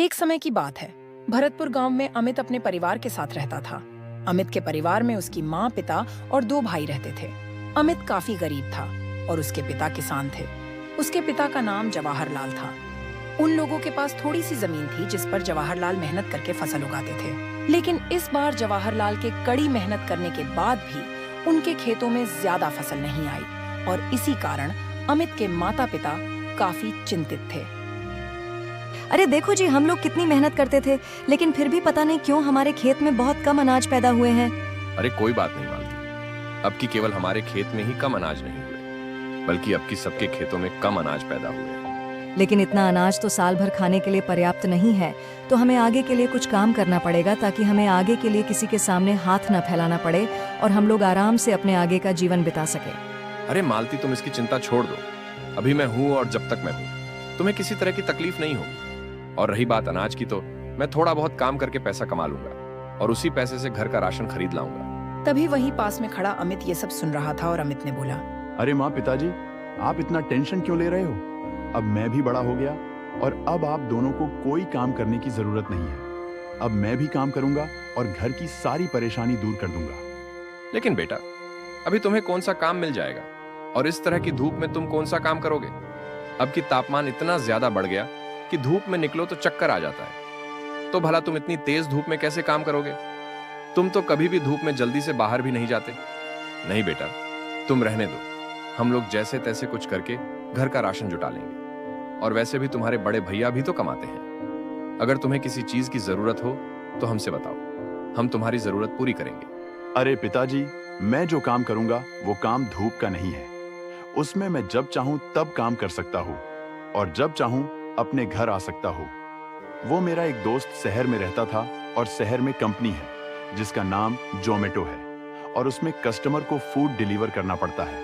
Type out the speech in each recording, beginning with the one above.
एक समय की बात है। भरतपुर गांव में अमित अपने परिवार के साथ रहता था। अमित के परिवार में उसकी माँ, पिता और 2 भाई रहते थे। अमित काफी गरीब था और उसके पिता किसान थे। उसके पिता का नाम जवाहरलाल था। उन लोगों के पास थोड़ी सी जमीन थी जिस पर जवाहरलाल मेहनत करके फसल उगाते थे। लेकिन इस बार जवाहरलाल के कड़ी मेहनत करने के बाद भी उनके खेतों में ज्यादा फसल नहीं आई और इसी कारण अमित के माता पिता काफी चिंतित थे। अरे देखो जी, हम लोग कितनी मेहनत करते थे, लेकिन फिर भी पता नहीं क्यों हमारे खेत में बहुत कम अनाज पैदा हुए हैं। अरे कोई बात नहीं मालती, अब की केवल हमारे खेत में ही कम अनाज नहीं हुए, बल्कि अब की सबके खेतों में कम अनाज पैदा हुए हैं। लेकिन इतना अनाज तो साल भर खाने के लिए पर्याप्त नहीं है, तो हमें आगे के लिए कुछ काम करना पड़ेगा ताकि हमें आगे के लिए किसी के सामने हाथ न फैलाना पड़े और हम लोग आराम से अपने आगे का जीवन बिता सके। अरे मालती, तुम इसकी चिंता छोड़ दो। अभी मैं हूँ और जब तक मैं हूँ तुम्हें किसी तरह की तकलीफ नहीं होगी। और रही बात अनाज की, तो मैं थोड़ा बहुत काम करके पैसा कमा लूंगा और उसी पैसे से घर का राशन खरीद लाऊंगा। तभी वहीं पास में खड़ा अमित ये सब सुन रहा था और अमित ने बोला, अरे माँ, पिताजी, आप इतना टेंशन क्यों ले रहे हो? अब मैं भी बड़ा हो गया और अब आप दोनों को कोई काम करने की जरूरत नहीं है। अब मैं भी काम करूंगा और घर की सारी परेशानी दूर कर दूंगा। लेकिन बेटा, अभी तुम्हें कौन सा काम मिल जाएगा और इस तरह की धूप में तुम कौन सा काम करोगे? अब की तापमान इतना ज्यादा बढ़ गया कि धूप में निकलो तो चक्कर आ जाता है। तो भला तुम इतनी तेज धूप में कैसे काम करोगे? तुम तो कभी भी धूप में जल्दी से बाहर भी नहीं जाते। नहीं बेटा, तुम रहने दो। हम लोग जैसे तैसे कुछ करके घर का राशन जुटा लेंगे। और वैसे भी तुम्हारे बड़े भैया भी तो कमाते हैं। अगर तुम्हें किसी चीज की जरूरत हो तो हमसे बताओ, हम तुम्हारी जरूरत पूरी करेंगे। अरे पिताजी, मैं जो काम करूंगा वो काम धूप का नहीं है। उसमें मैं जब चाहूं तब काम कर सकता हूं और जब चाहूं अपने घर आ सकता हूं। वो मेरा एक दोस्त शहर में रहता था और शहर में कंपनी है जिसका नाम जोमेटो है और उसमें कस्टमर को फूड डिलीवर करना पड़ता है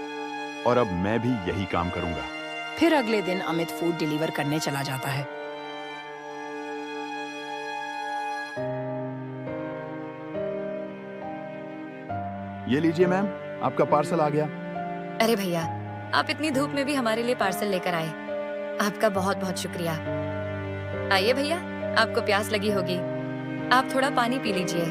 और अब मैं भी यही काम करूंगा। फिर अगले दिन अमित फूड डिलीवर करने चला जाता है। ये लीजिए मैम, आपका पार्सल आ गया। अरे भैया, आप इतनी धूप में भी हमारे लिए पार्सल लेकर आए, आपका बहुत बहुत शुक्रिया। आइए भैया, आपको प्यास लगी होगी, आप थोड़ा पानी पी लीजिए।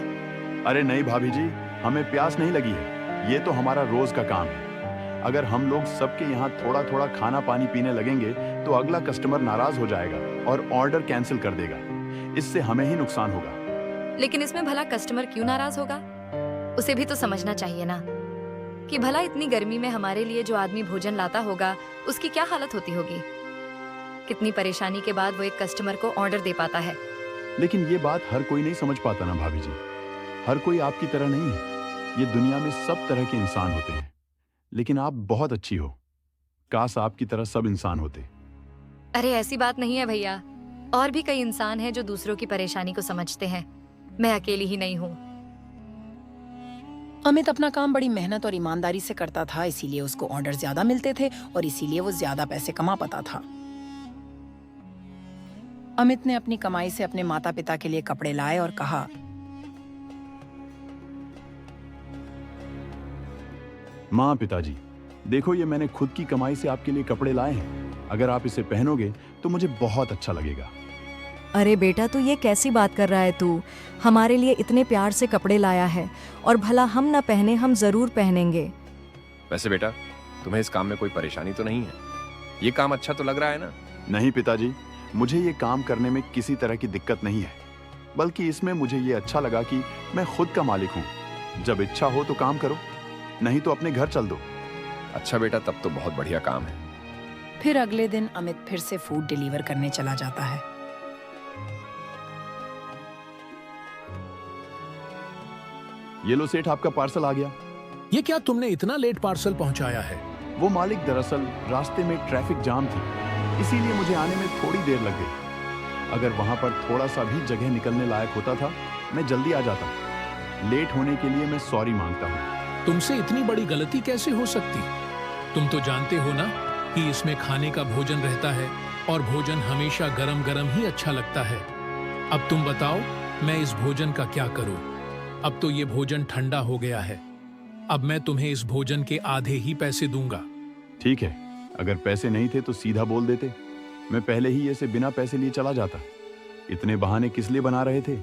अरे नहीं भाभी जी, हमें प्यास नहीं लगी है, ये तो हमारा रोज का काम है। अगर हम लोग सबके यहाँ थोड़ा थोड़ा खाना पानी पीने लगेंगे तो अगला कस्टमर नाराज हो जाएगा और ऑर्डर कैंसिल कर देगा। इससे हमें ही नुकसान होगा। लेकिन इसमें भला कस्टमर क्यों नाराज होगा? उसे भी तो समझना चाहिए ना कि भला इतनी गर्मी में हमारे लिए जो आदमी भोजन लाता होगा उसकी क्या हालत होती होगी। कितनी परेशानी के बाद वो एक कस्टमर को ऑर्डर दे पाता है। लेकिन ये बात हर कोई नहीं समझ पाता ना भाभी जी। हर कोई आपकी तरह नहीं है। ये दुनिया में सब तरह के इंसान होते हैं, लेकिन आप बहुत अच्छी हो। काश आपकी तरह सब इंसान होते। अरे ऐसी बात नहीं है भैया, और भी कई इंसान हैं जो दूसरों की परेशानी को समझते हैं। मैं अकेली ही नहीं हूँ। अमित अपना काम बड़ी मेहनत और ईमानदारी से करता था, इसीलिए उसको ऑर्डर ज्यादा मिलते थे और इसीलिए वो ज्यादा पैसे कमा पाता था। अमित ने अपनी कमाई से अपने माता पिता के लिए कपड़े लाए और कहा, माँ, पिताजी, देखो ये मैंने खुद की कमाई से आपके लिए कपड़े लाए हैं। अगर आप इसे पहनोगे तो मुझे बहुत अच्छा लगेगा। अरे बेटा, तू ये कैसी बात कर रहा है? तू हमारे लिए इतने प्यार से कपड़े लाया है और भला हम न पहने, हम जरूर पहनेंगे। वैसे बेटा, तुम्हें इस काम में कोई परेशानी तो नहीं है? ये काम अच्छा तो लग रहा है ना? नहीं पिताजी, मुझे ये काम करने में किसी तरह की दिक्कत नहीं है, बल्कि इसमें मुझे ये अच्छा लगा कि मैं खुद का मालिक हूँ। जब इच्छा हो तो काम करो, नहीं तो अपने घर चल दो। अच्छा बेटा, तब तो बहुत बढ़िया काम है। फिर अगले दिन अमित फिर से फूड डिलीवर करने चला जाता है। ये लो सेठ, आपका पार्सल आ गया। ये क्या तुमने इतना लेट पार्सल पहुंचाया है? वो मालिक, दरअसल रास्ते में ट्रैफिक जाम थी, इसीलिए मुझे आने में थोड़ी देर लग गई। अगर वहां पर थोड़ा सा भी जगह निकलने लायक होता था, मैं जल्दी आ जाता। लेट होने के लिए मैं सॉरी मांगता हूँ। तुमसे इतनी बड़ी गलती कैसे हो सकती? तुम तो जानते हो ना कि इसमें खाने का भोजन रहता है और भोजन हमेशा गरम गरम ही अच्छा लगता है। अब तुम बताओ, मैं इस भोजन का क्या करूं? अब तो ये भोजन ठंडा हो गया है। अब मैं तुम्हें इस भोजन के आधे ही पैसे दूंगा। ठीक है, अगर पैसे नहीं थे तो सीधा बोल देते, मैं पहले ही इसे बिना पैसे लिए चला जाता। इतने बहाने किस लिए बना रहे थे?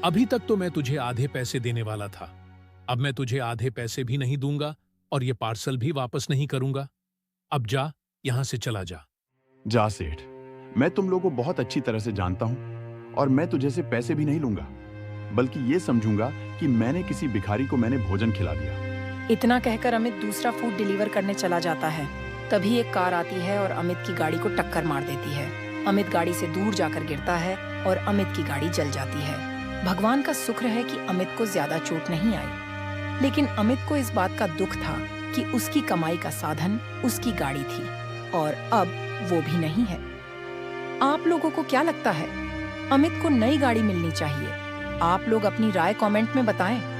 अभी तक तो मैं तुझे आधे पैसे देने वाला था। अब मैं तुझे आधे पैसे भी नहीं दूंगा और ये पार्सल भी वापस नहीं करूंगा। अब जा, यहां से चला जा। जा सेठ, मैं तुम लोगों को बहुत अच्छी तरह से जानता हूं और मैं तुझे से पैसे भी नहीं लूंगा, बल्कि ये समझूंगा कि मैंने किसी भिखारी को मैंने भोजन खिला दिया। इतना कहकर अमित दूसरा फूड डिलीवर करने चला जाता है। तभी एक कार आती है और अमित की गाड़ी को टक्कर मार देती है। अमित गाड़ी से दूर जाकर गिरता है और अमित की गाड़ी जल जाती है। भगवान का शुक्र है कि अमित को ज्यादा चोट नहीं आई, लेकिन अमित को इस बात का दुख था कि उसकी कमाई का साधन उसकी गाड़ी थी और अब वो भी नहीं है। आप लोगों को क्या लगता है? अमित को नई गाड़ी मिलनी चाहिए। आप लोग अपनी राय कमेंट में बताएं।